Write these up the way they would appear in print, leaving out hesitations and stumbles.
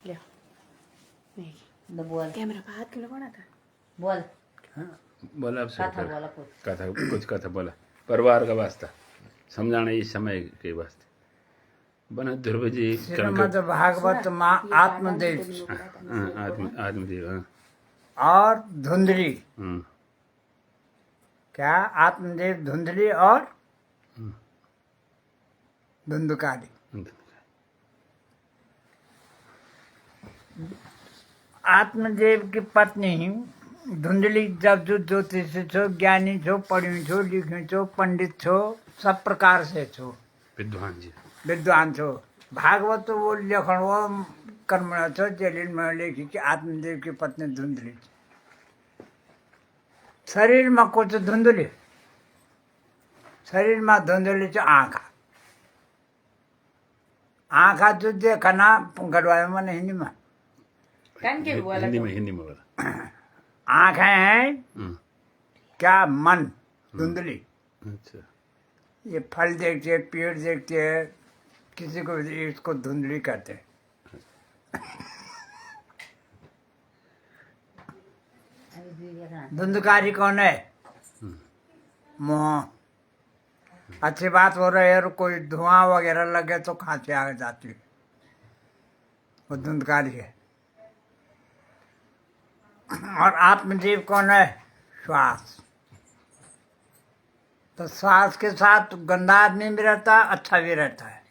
ले नहीं तो बोल कैमरा पे हाथ क्यों लगाना था? बोल बोला अब शुरू कथा कर बोला कुछ कुछ कथा बोला परिवार का वास्ता समझाना इस समय के वास्ते बना ध्रुव जी श्रीमद् भागवत माँ आत्मदेव आत्मदेव और धुंधली। हाँ क्या? आत्मदेव, धुंधली और धुंधकारी। आत्मदेव की पत्नी धुंधली जब जो ज्योतिष छो, ज्ञानी छो, पढ़ी छो, लिखी छो, पंडित छो, सब प्रकार से छो, विद्वान जी विद्वान छो। भागवत तो वो लेखन वो कर्म छो जलील में लेखी कि आत्मदेव की पत्नी धुंधली। शरीर में कुछ धुंधली, शरीर में धुंधली छो आँखा। आँखा जो देखा ना गढ़वाल में हिंदी में हिंदी में बोला आँखें हैं क्या? मन धुंधली। अच्छा ये फल देखते है, पेड़ देखते है, किसी को इसको धुंधली कहते हैं। धुंधकारी कौन है? मोह। अच्छी बात हो रही है और कोई धुआं वगैरह लगे तो खांसी आ जाती है, वो धुंधकारी है। और आत्मजीव कौन है? श्वास। तो श्वास के साथ गंदा आदमी भी रहता है, अच्छा भी रहता है।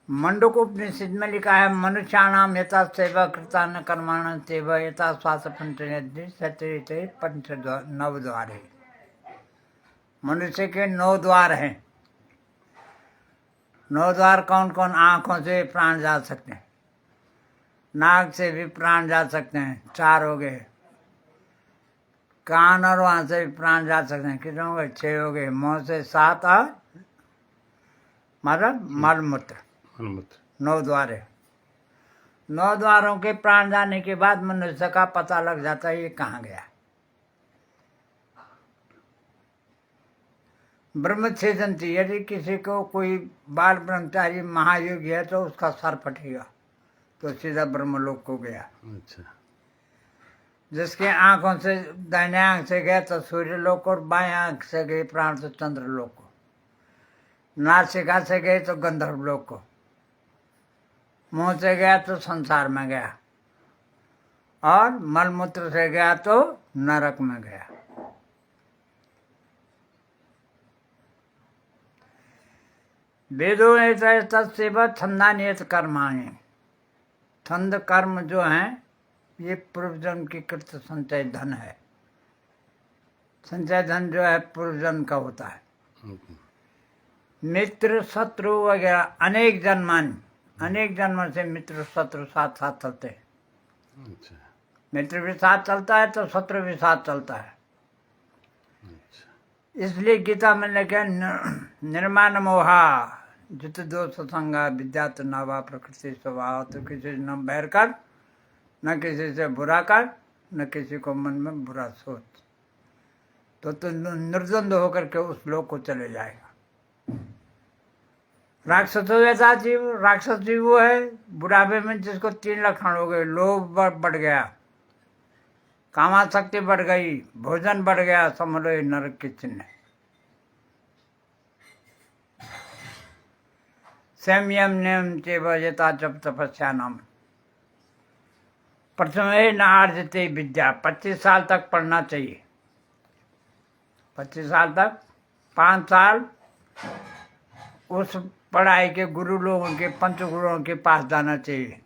मंडूकोपनिषद में लिखा है मनुष्याणाम यथा सेवा कृता न कर्माण सेवा यथा श्वास पंच नव द्वार है। मनुष्य के 9 द्वार हैं। 9 द्वार कौन कौन? आँखों से प्राण जा सकते हैं, नाक से भी प्राण जा सकते हैं, 4 हो गए। कान और वहां से भी प्राण जा सकते हैं, कितने हो गए? 6 हो गए। मुंह से 7 और मतलब मलमूत्र 9 द्वार है। 9 द्वारों के प्राण जाने के बाद मनुष्य का पता लग जाता है ये कहाँ गया। ब्रह्मच्छेदन थी। यदि किसी को कोई बाल ब्रह्मचारी महायोगी है तो उसका सर फटेगा तो सीधा ब्रह्मलोक को गया। अच्छा जिसके आंखों से दाहिने आंख से गए तो सूर्य लोक और बाएं आंख से गए प्राण तो चंद्र लोक को, नासिका से गए तो गंधर्व लोक को, मुंह से गया तो संसार में गया और मलमूत्र से गया तो नरक में गया। वेदों तत्सेवा छंदानियत कर्माणि। छंद कर्म जो हैं ये पूर्वजन्म की कृत संचय धन है। संचय धन जो है पूर्वजन्म का होता है। मित्र शत्रु वगैरह अनेक जन्मों से मित्र शत्रु साथ साथ चलते हैं। अच्छा मित्र भी साथ चलता है तो शत्रु भी साथ चलता है। इसलिए गीता में लिखा निर्माण मोहा जित दोष संगा विद्यात नावा प्रकृति स्वभाव। तो किसी से न बैर कर, न किसी से बुरा कर, न किसी को मन में बुरा सोच, तो निर्द्वंद होकर के उस लोक को चले जाएगा। राक्षस ऐसा जीव, राक्षस जीव वो है बुढ़ापे में जिसको 3 लक्षण हो गए। लोभ बढ़ गया, कामाशक्ति बढ़ गई, भोजन बढ़ गया, समझ लो नरक के चिन्ह। संयम नियम चेव यथा जप तपस्या नाम। प्रथमे न आर्जते विद्या। 25 साल तक पढ़ना चाहिए। 25 साल तक 5 साल उस पढ़ाई के गुरु लोगों के, पंच गुरुओं के पास जाना चाहिए।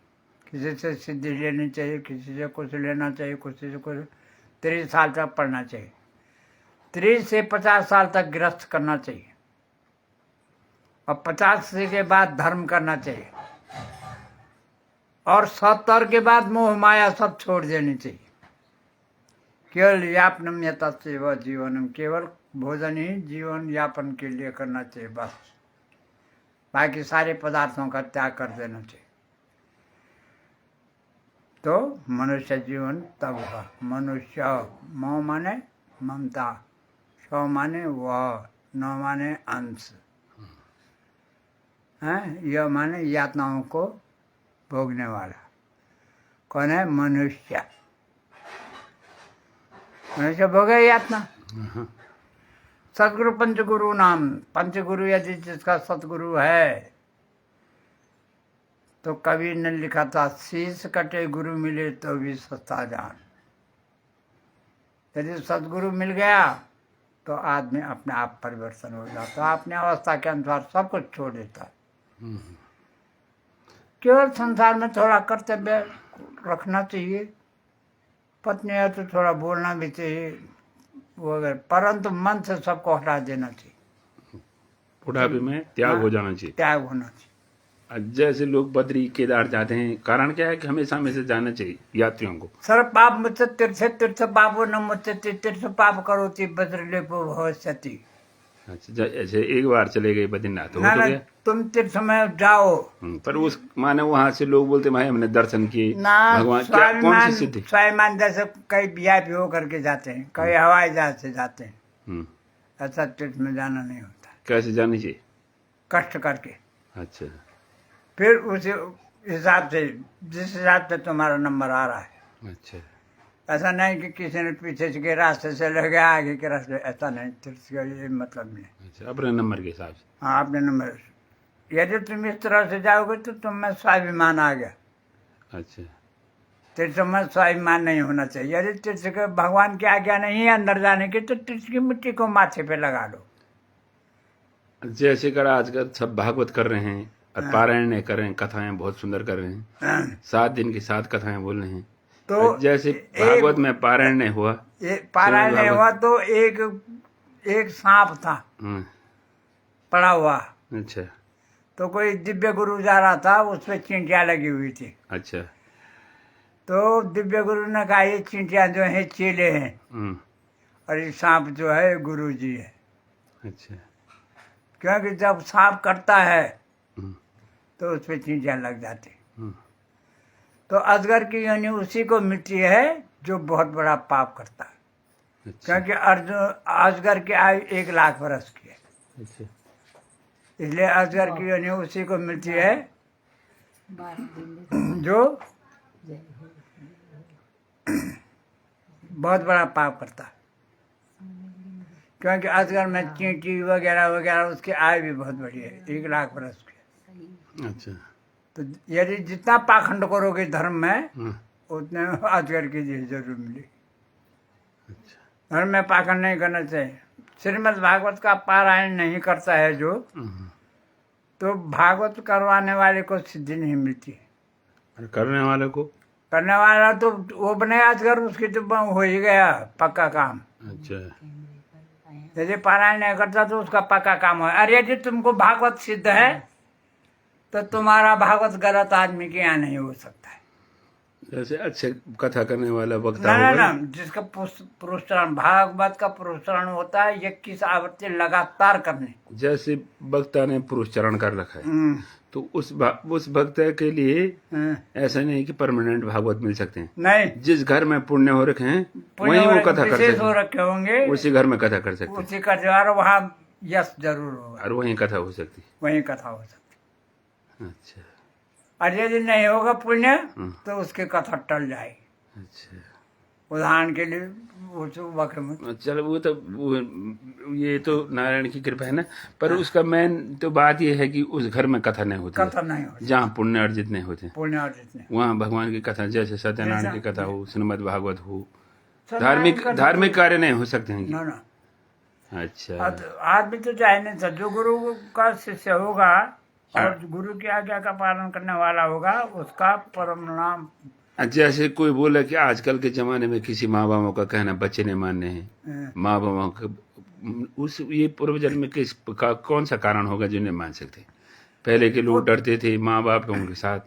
किसी से सिद्धि लेनी चाहिए, किसी से कुछ लेना चाहिए, किसी से कुछ। 30 साल तक पढ़ना चाहिए। 30 से 50 साल तक गृहस्थ करना चाहिए और 50 के बाद धर्म करना चाहिए और 70 के बाद मोह माया सब छोड़ देनी चाहिए। केवल यापनम यथासेव जीवनम। केवल भोजन ही जीवन यापन के लिए करना चाहिए बस। बाकी सारे पदार्थों का त्याग कर देना चाहिए। तो मनुष्य जीवन तब हुआ। मनुष्य मोह माने ममता, सौ माने वह, नौ माने अंश, यह माने यातनाओं को भोगने वाला। कौन है? मनुष्य। मनुष्य भोगे यातना। हाँ। सतगुरु पंचगुरु नाम। पंचगुरु यदि जिसका सतगुरु है, तो कबीर ने लिखा था, शीश कटे गुरु मिले तो भी सस्ता जान। यदि सदगुरु मिल गया तो आदमी अपने आप परिवर्तन हो जाता है, अपने अवस्था के अनुसार सब कुछ छोड़ देता है। केवल संसार में थोड़ा कर्तव्य रखना चाहिए, पत्नी है तो थोड़ा बोलना भी चाहिए वगैरह, परंतु मन से सबको हटा देना चाहिए। बुढ़ापे में त्याग हो जाना चाहिए। त्याग होना चाहिए। जैसे लोग बद्री केदार जाते हैं, कारण क्या है कि हमेशा हमेशा जाना चाहिए यात्रियों को। सर्व पाप मुझसे तीर्थ तीर्थ पापो न मुझसे तीर्थ पाप करोति बद्रलेपो भविष्यति। अच्छा, ऐसे एक बार चले गए बद्रीनाथ तो हो ना तो ना, गया। तुम तीर्थ में जाओ, पर उस माने वहां से लोग बोलते भाई हमने दर्शन किए ना भगवान, क्या कौन सी सिद्धि? स्वाभिमान जैसे कई वीआईपी हो करके जाते हैं, कई हवाई जहाज से जाते हैं। ऐसा तीर्थ में जाना नहीं होता। कैसे जानी चाहिए? कष्ट करके, अच्छा, फिर उस हिसाब से, जिस हिसाब से तुम्हारा नंबर आ रहा है। अच्छा, ऐसा नहीं कि किसी ने पीछे के रास्ते से ले गया आगे के रास्ते, ऐसा नहीं। तीर्थ का ये मतलब नहीं। अच्छा, अपने नंबर के हिसाब से। हाँ, अपने नंबर। यदि तुम इस तरह से जाओगे तो तुम में स्वाभिमान आ गया। अच्छा, तीर्थ में स्वाभिमान नहीं होना चाहिए। यदि तीर्थ के भगवान की आज्ञा नहीं है अंदर जाने की, तो तीर्थ की मिट्टी को माथे पे लगा लो। जैसे कर आजकल सब भागवत कर रहे हैं और पारायण नहीं कर रहे हैं, कथाएं बहुत सुंदर कर रहे हैं, 7 दिन की 7 कथाएं बोल रहे हैं। तो जैसे भागवत में पारायण नहीं हुआ, पारायण नहीं हुआ तो एक सांप था पड़ा हुआ। अच्छा, तो कोई दिव्य गुरु जा रहा था, उस पर चींटियां लगी हुई थी। अच्छा, तो दिव्य गुरु ने कहा ये चींटियां जो हैं चेले हैं और ये सांप जो है गुरु जी है। अच्छा, क्योंकि जब सांप कटता है तो उस पर चींटियां लग जाती। तो अजगर की योनि उसी को मिलती है जो बहुत बड़ा पाप करता है। अच्छा, क्योंकि अजगर की आयु 1 लाख वर्ष की है, अच्छा, इसलिए अजगर की योनि उसी को मिलती है जो बहुत बड़ा पाप करता है। क्योंकि अजगर में चींटी वगैरह वगैरह उसकी आयु भी बहुत बड़ी है, 1 लाख वर्ष की। अच्छा, तो यदि जितना पाखंड करोगे धर्म में, उतने अजगर की जरूर मिली। अच्छा, धर्म में पाखंड नहीं करना चाहिए। श्रीमद् भागवत का पारायण नहीं करता है जो, तो भागवत करवाने वाले को सिद्धि नहीं मिलती। और करने वाले को? करने वाला तो वो बने अजगर, उसकी तो हो ही गया पक्का काम। अच्छा, यदि पारायण नहीं करता तो उसका पक्का काम हो। अरे यदि तुमको भागवत सिद्ध है तो तुम्हारा भागवत गलत आदमी के यहाँ नहीं हो सकता है। जैसे अच्छे कथा करने वाला वक्ता ना ना होगा ना, जिसका पुरस्चरण, भागवत का पुरस्चरण होता है 21 आवृत्ति लगातार करने। जैसे वक्ता ने पुरुषचरण कर रखा है, तो उस वक्ता के लिए ऐसा नहीं कि परमानेंट भागवत मिल सकते हैं। नहीं, जिस घर में पुण्य हो रखे हैं वहीं वो कथा कर विशेष हो सकते रखे होंगे, हैं, उसी घर में कथा कर सकते हैं उसी का द्वार वहाँ यश जरूर होगा, और वहीं कथा हो सकती वहीं कथा हो सकती। है। अच्छा, और यदि नहीं होगा पुण्य तो उसकी कथा टल जाएगी। अच्छा, उदाहरण के लिए उस वक्त में चलो ये तो नारायण की कृपा है ना, पर उसका मेन तो बात ये है कि उस घर में कथा नहीं होती कथा नहीं होती, जहाँ पुण्य अर्जित नहीं होते, पुण्य अर्जित नहीं। वहाँ भगवान की कथा, जैसे सत्यनारायण की कथा हो, श्रीमद् भागवत हो, सत्यनारायण का धार्मिक कार्य नहीं हो सकते हैं ना ना, अच्छा, आदमी तो चाहे नहीं था, जो गुरु का शिष्य होगा और गुरु की आज्ञा का पालन करने वाला होगा, उसका परम नाम। जैसे कोई बोले कि आजकल के जमाने में किसी माँ बापों का कहना बच्चे नहीं मानने हैं, माँ बापों का उस ये पूर्व जन्म में किस का कौन सा कारण होगा जो नहीं मान सकते? पहले के लोग डरते थे माँ बाप के साथ।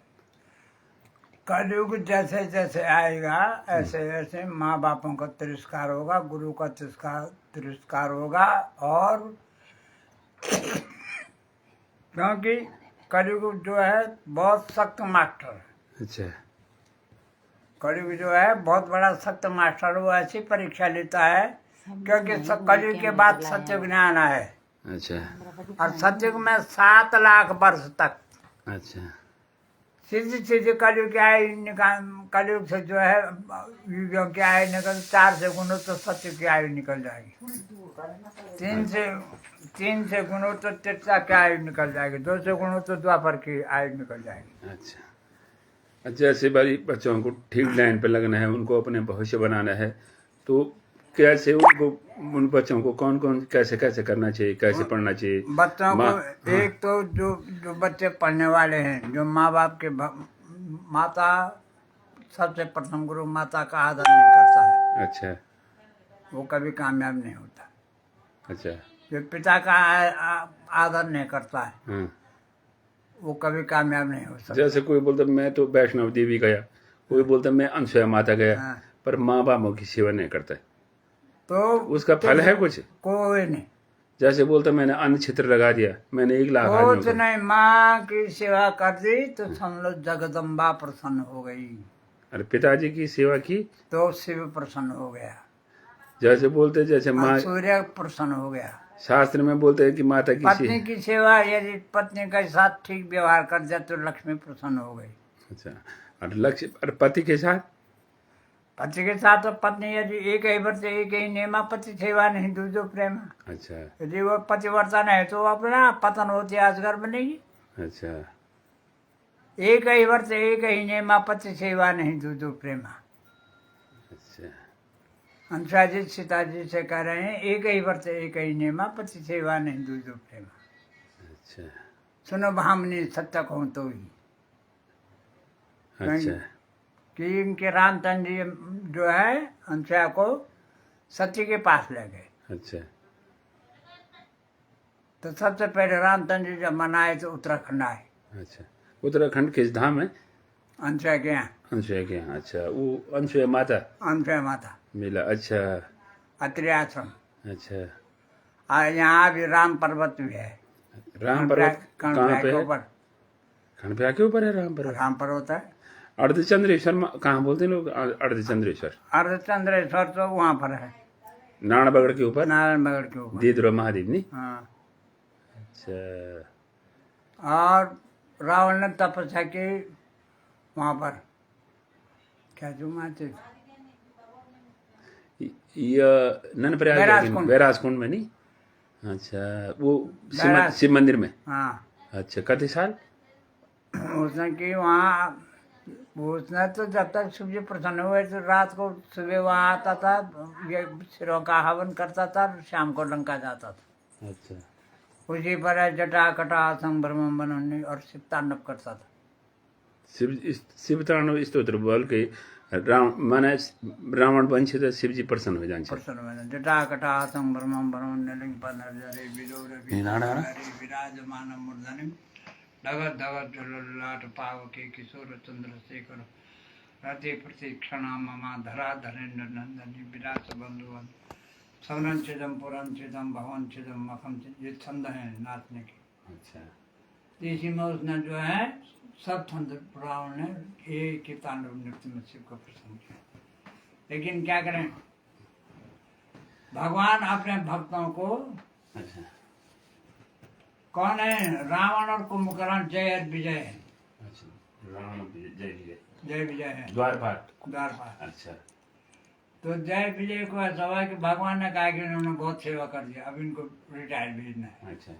कलयुग जैसे जैसे आएगा ऐसे ऐसे माँ बापों का तिरस्कार होगा, गुरु का तिरस्कार होगा। और क्योंकि कलयुग जो है बहुत सख्त मास्टर है। अच्छा, कलयुग जो है बहुत बड़ा सख्त मास्टर, वो ऐसी परीक्षा लेता है क्योंकि कलयुग के बाद सत्य ज्ञान है। अच्छा, और सत्युग में 7 लाख वर्ष तक, अच्छा, सीधी सीधी कलयुग की आय निकाल, कलयुग से जो है युगों की आयु निकल, 4 से गुणो तो सत्य की आयु निकल जाएगी, 3 से गुणो तो त्रेता की आयु निकल जाएगी, 2 से गुणो तो द्वापर की आयु निकल जाएगी। अच्छा, जैसे भाई बच्चों को ठीक लाइन पे लगना है, उनको अपने भविष्य बनाना है, तो कैसे उनको, उन बच्चों को कौन कौन कैसे कैसे करना चाहिए, कैसे पढ़ना चाहिए? बच्चों को हाँ। एक तो जो बच्चे पढ़ने वाले हैं, जो माँ बाप के माता सबसे प्रथम गुरु माता का आदर नहीं करता है, अच्छा वो कभी कामयाब नहीं होता। अच्छा। जो पिता का आदर नहीं करता है, हाँ। वो कभी कामयाब नहीं हो सकता। जैसे कोई बोलता मैं तो वैष्णव देवी गया, कोई बोलता मैं अनसुया माता गया, हाँ। पर माँ बापों की सेवा नहीं करता है, तो उसका फल है कुछ? कोई नहीं, जैसे बोलता मैंने अन्न क्षेत्र लगा दिया, मैंने 1 लाख आदमियों कुछ को। नहीं, माँ की सेवा कर दी तो समझ लो जगदम्बा प्रसन्न हो गई, अरे पिताजी की सेवा की, तो शिव प्रसन्न हो गया, जैसे बोलते जैसे माँ, सूर्य प्रसन्न हो गया। शास्त्र में बोलते हैं कि माता की पत्नी की सेवा, यदि पत्नी के साथ ठीक व्यवहार कर दिया तो लक्ष्मी प्रसन्न हो गई। अच्छा, और लक्ष्य, और पति के साथ, पति के साथ तो पत्नी यदि एक ही व्रत एक ही नियमा, पति सेवा नहीं दूजो प्रेम। अच्छा यदि वो पतिव्रता नहीं तो अपना पतन होती अजगर बनेगी। अच्छा एक ही व्रत एक ही नियमा, पति सेवा नहीं दूजो प्रेम। अच्छा। अंशा जी सीता जी से कह रहे हैं, एक ही व्रत एक ही नियमा, पति सेवा नहीं दूजो प्रेम। अच्छा सुनो भामनी सत्य कहूँ तो ही अच्छा। कि इनके रामचंद्र जी जो है अंशा को सती के पास ले गए। अच्छा तो सबसे पहले रामचंद्र जी जब मनाए तो उत्तराखंड आए, अच्छा। उत्तराखंड किस धाम है? अंशा के यहाँ, अनसुया के यहाँ। अच्छा, वो अनसुया माता अंशा माता मिला। अच्छा अत्रि आश्रम। अच्छा। और यहाँ भी राम पर्वत भी है, राम पर्वत कहाँ पे है? ऊपर खंडप्या के ऊपर है राम पर्वत? राम पर्वत है। अर्धचंद्रेश्वर कहाँ बोलते हैं लोग? अर्धचंद्रेश्वर, अर्धचंद्रेश्वर तो वहाँ पर है, नारायणबगड़ के ऊपर, नारायणगढ़ के ऊपर। दीदरो महादेव नहीं? हाँ। अच्छा। और रावण ने तपस्या की वहाँ पर, क्या जो माते ये ननप्रयाग बैराज कुंड में नहीं? अच्छा, वो शिव मंदिर में। हाँ। अच्छा, कितने साल? उसने की वहाँ, उसने तो जब तक शिव जी प्रसन्न हुए तो रात को सुबह वहाँ आता था, ये सिरों का हवन करता था, शाम को लंका जाता था। अच्छा। उसी पर जटा कटा आसन ब्रह्म बनने और शिव तांडव करता था। शिव तांडव स्तोत्र बोल के माने रावण वंश से शिव जी प्रसन्न हो जाए। प्रसन्न हुए जटा कटा आसन ब्रह्म बनने विराजमान मूर्धनि धगत धगत जललाट पावके किशोर चंद्रशेखर रति प्रतीक्षणा ममा धरा धरेन्द्र नंदनी विराट बंधुवन सवनन चिदम पुरन चिदम भवन चिदम मखम, ये छंद है नाचने के। अच्छा। इसी में उसने जो है सब छंद रावण ने एक ही तांडव नृत्य में शिव को प्रसन्न किया। लेकिन क्या करें, भगवान अपने भक्तों को, अच्छा। कौन है? रावण और कुंभकर्ण जय विजय है। अच्छा, रावण जय विजय, जय विजय है, द्वारपाल। अच्छा। तो जय विजय को ऐसा हुआ कि भगवान ने कहा कि इन्होंने बहुत सेवा कर दिया, अब इनको रिटायर भेजना है। अच्छा।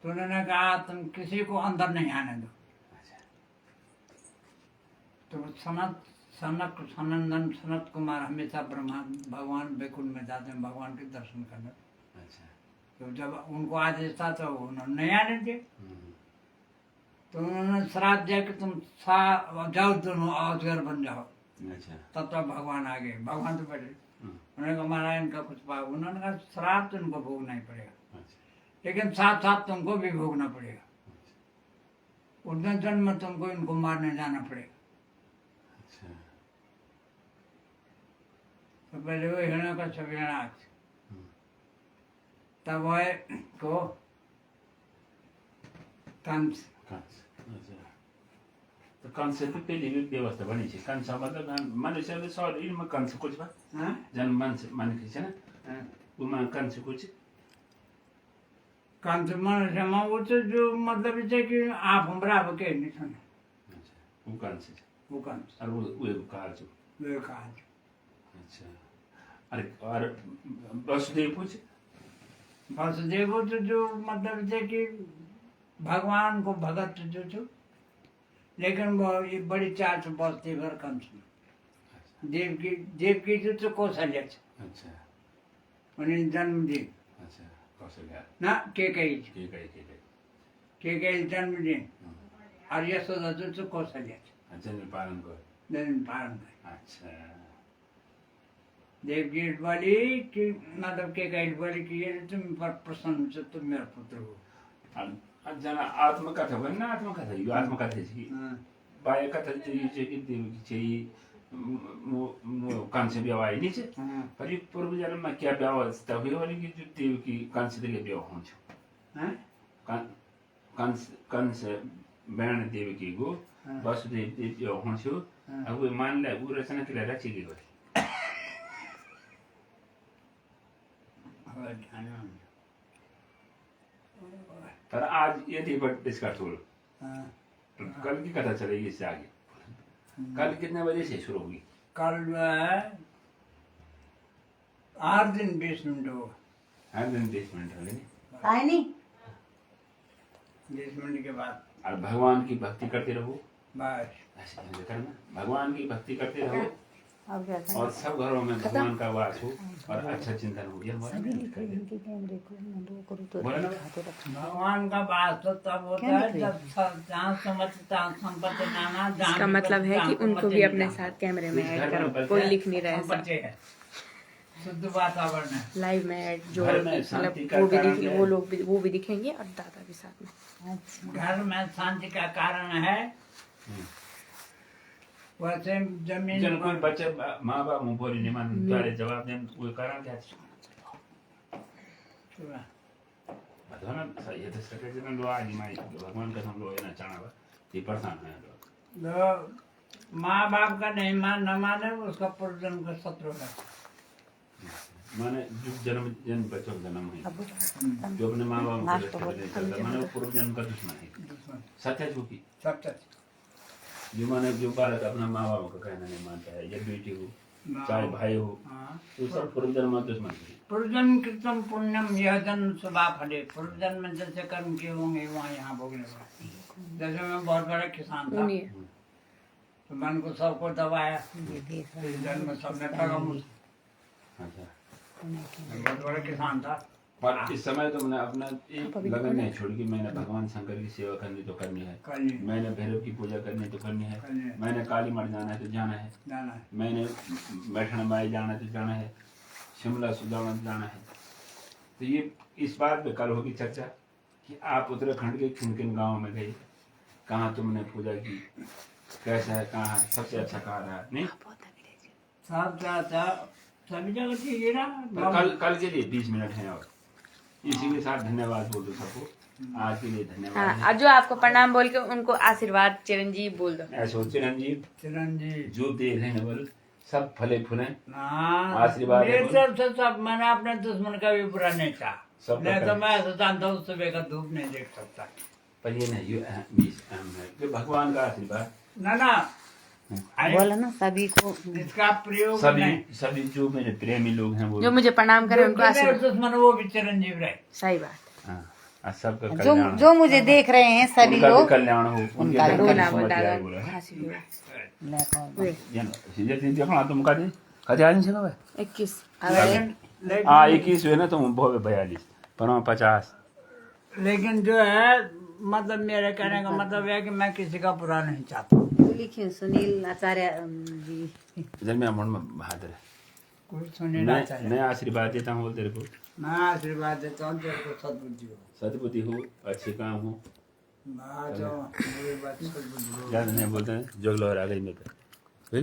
तो उन्होंने कहा तुम किसी को अंदर नहीं आने दो। अच्छा। तो सनंदन सनत कुमार हमेशा ब्रह्मा भगवान वैकुंठ में जाते हैं भगवान के दर्शन करने। अच्छा। तो जब उनको आदेश था तो उन्होंने नहीं आने दिए। तो उन्होंने श्राप दिया कि तुम जाओ दोनों अजगर बन जाओ। अच्छा। तब तक भगवान आ गए, भगवान तो बैठे। उन्होंने कहा महाराज इनका कुछ पाप, उन्होंने कहा श्राप तो इनको भोगना ही पड़ेगा, लेकिन साथ साथ तुमको भी भोगना पड़ेगा। उस दिन जन्म में तुमको इनको मारने जाना पड़ेगा। अच्छा। तो पहले वो हिरण का छवियाणाक्ष, तब वह को कंस। तो कंस की पहली भी व्यवस्था बनी थी। कंस मतलब मनुष्य सर इनमें कंस कुछ बा जन मन के ना उमा कंस कुछ कंस मनुष्य में वो तो जो मतलब इसे कि आप हम बराबर के नहीं सुने। वो कौन से वो कौन और वो कहा जो विवेकानंद। अच्छा अरे और वसुदेव कुछ वासुदेव तो जो मतलब थे कि भगवान को भगत जो छो, लेकिन वो ये बड़ी चाल से वासुदेव और कंस देव की जो कौशल्या छे, अच्छा उन्हें जन्म दी अच्छा कौशल्या ना के कही ठीक है जन्म दी और यशोदा जो कौशल्या छे, अच्छा पालन को जन्म पालन करे। अच्छा देवकी बोली कि मतलब के कही बोली कि ये तुम पर प्रसन्न छो, तुम मेरा पुत्र हो। अब जना आत्मकथा भन्न आत्मकथा यो आत्मकथा छी बाय कथा चाहिँ चाहिँ कि देवकी चाहिँ मो कांसे ब्याह आइ नि चाहिँ पर यो पूर्व जन्ममा क्या व्यवस्था हुयो भने कि जो देवकी कांसेले ब्याह हुन्छ कंस बहन देवकी को वसुदेव ब्याह हुन्छ अब वो मानले उ रचना के रची गई पर आज यदि बट इसका छोड़ कल की कथा चलेगी इससे आगे कल कितने बजे से शुरू होगी कल जो है 8 दिन 20 मिनट हो, हर दिन 20 मिनट हो गए आए नहीं 20 मिनट के बाद और भगवान की भक्ति करते रहो बस। ऐसे ढंग से करना भगवान की भक्ति करते रहो अब क्या करें? और सब घरों में भगवान का वास हो और अच्छा चिंतन हो यह सभी लिखो इनके कैमरे को मंडो करो तो बोला ना? दिखाते रखो। भगवान का वास तो तब होता क्या है लिख जब जहाँ समझ तहाँ संपत्ति नाना जहाँ इसका मतलब है कि उनको भी अपने साथ कैमरे में ऐड करो, कोई लिख नहीं रहा है सब संपत्ति है, शुद्ध वातावरण है। लाइव में ऐड जो घर में मतलब शांति का वो भी कारण दिख है। वो लोग भी वो भी दिखेंगे और दादा भी साथ में। घर में शांति का कारण है, वैसे जमीन जन कोई पर बच्चे माँ बाप मुंह बोली नहीं मान तुम्हारे जवाब दें कोई कारण क्या बताओ ना ये तो सके जन लो आज माई भगवान का हम लोग ये ना चाहना ये परेशान है लोग जो माँ बाप का नहीं मान न माने उसका पूर्वजन्म का शत्रु है। माने जो जन्म बच्चों का जन्म है अब जो अपने माँ बाप नाच तो को बहुत respect नहीं करता माने वो पूर्व जन्म का दुश्मन है सत्य है झूठी सब सच जो माने जो बालक अपना माँ बाप का कहना नहीं मानता है या बेटी हो चाहे भाई हो हाँ। वो सब पूर्व जन्म का दुश्मन है पूर्वजन्म कृतम पुण्यम यह जन्म शुभा फले। पूर्वजन्म में जैसे कर्म किए होंगे वहाँ यहाँ भोगने पड़े। जैसे मैं बहुत बड़ा किसान था उन्हीं तो मन को सबको दबाया, ये भी इस जन्म में सबने ठगा मुझे। अच्छा मैं बहुत बड़ा किसान था। पर इस समय तो मैंने अपना एक लगन नहीं छोड़ कि मैंने भगवान शंकर की सेवा करनी तो करनी है करनी मैंने भैरव की पूजा करनी तो करनी है करनी है। मैंने काली मठ जाना है तो जाना है जाना है। मैंने बैठन माई जाना है तो जाना है शिमला सुजाना तो जाना है तो ये इस बात पे कल होगी चर्चा कि आप उत्तराखंड के किन किन गाँव में गए कहाँ तुमने पूजा की कैसा है कहाँ सबसे अच्छा कहाँ रहा नहीं सब जाता सभी जगह ठीक है पर ना। कल के लिए 20 मिनट है और इसी के साथ धन्यवाद बोल दो सबको आज के लिए धन्यवाद हाँ है। और जो आपको प्रणाम बोल के उनको आशीर्वाद चिरंजीव बोल दो। ऐसे चिरंजीव चिरंजीव जो दे रहे हैं बोल सब फले फूले हाँ, आशीर्वाद है मेरे बोल। तरफ से सब मैंने अपने दुश्मन का भी बुरा नहीं चाहा। सबका नहीं तो कर- मैं ऐसा जानता हूँ सुबह का धूप नहीं देख सकता। पर ये नहीं ये अहम है जो भगवान का आशीर्वाद ना ना बोला ना सभी को इसका प्रयोग सभी नहीं। सभी जो मेरे प्रेमी लोग हैं वो जो मुझे प्रणाम करे जो उनको मेरे आशीर्वाद। दुश्मन वो भी चिरंजीव रहे। सही बात। हाँ और सबका जो कल्याण जो मुझे देख रहे हैं सभी उनका भी लोग कल्याण हो उनके घर वो में ना समझ दादा आए बोला खांसी भी हुई। लेकर जन सीधे सीधे देखो तुम का दी कदे आज से का 21 लेकिन लेकिन हाँ 21 हुए ना तुम बहुत 42 पर 50 लेकिन जो है मतलब मेरे कहने का मतलब है कि मैं किसी का बुरा नहीं चाहता। लिखे सुनील आचार्य जी जन मैं मन में बहादुर है कुछ सुनने ना मैं चाहिए। आशीर्वाद देता हूँ तेरे को मैं आशीर्वाद देता हूँ तेरे को सद्बुद्धि हो। सतबुद्धि हो अच्छे काम हो मैं जो मेरी बात सद्बुद्धि हो। ज्यादा नहीं बोलते हैं जोग लहरा गई मेरे पे